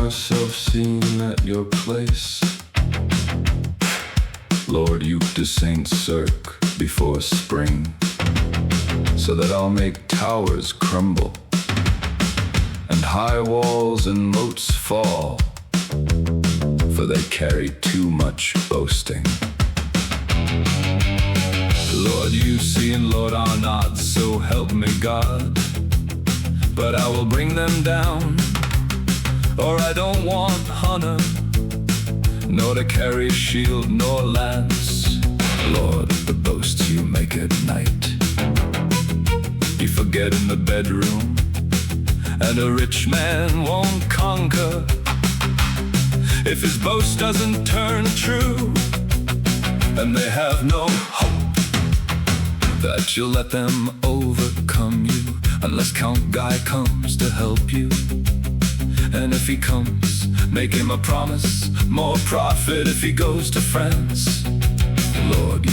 ourselves seen at your place. Lord, you've to SAINT CIRC before spring, so that I'll make towers crumble and high walls and moats fall, for they carry too much boasting. Lord, you see and Lord are not, so help me God. But I will bring them down, or I don't want honor, nor to carry shield nor lance. Lord, the boasts you make at night, you forget in the bedroom, and a rich man won't conquer if his boast doesn't turn true, and they have no hope that you'll let them overcome you, unless Count Guy comes to help you. And if he comes, make him a promise, more profit if he goes to France. Lord,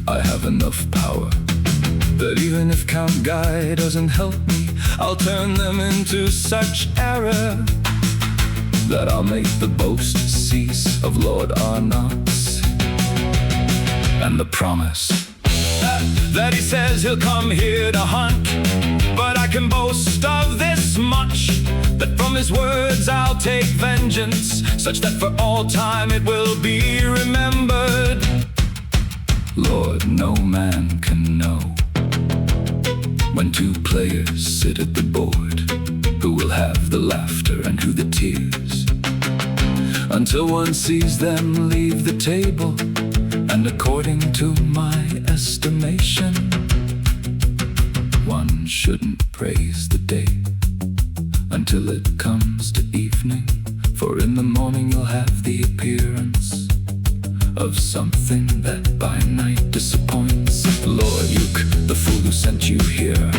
I have enough power that even if Count Guy doesn't help me, I'll turn them into such error that I'll make the boast cease of Lord Arnott's. And the promise that he says he'll come here to hunt. But I can boast of this much, that from his words I'll take vengeance, such that for all time it will be remembered. Lord, no man can know when two players sit at the board, who will have the laughter and who the tears, until one sees them leave the table. And according to my estimation, one shouldn't praise the day until it comes to evening, for in the morning you'll have the appearance of something that by night disappoints. Lord, the fool who sent you here,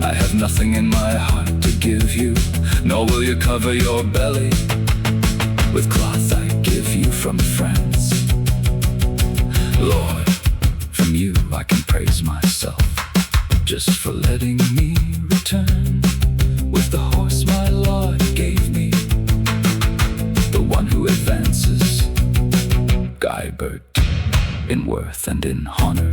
I have nothing in my heart to give you, nor will you cover your belly with cloth I give you from France. Lord, from you I can praise myself, just for letting me return with the horse my Lord gave me, the one who advances Guybert in worth and in honor.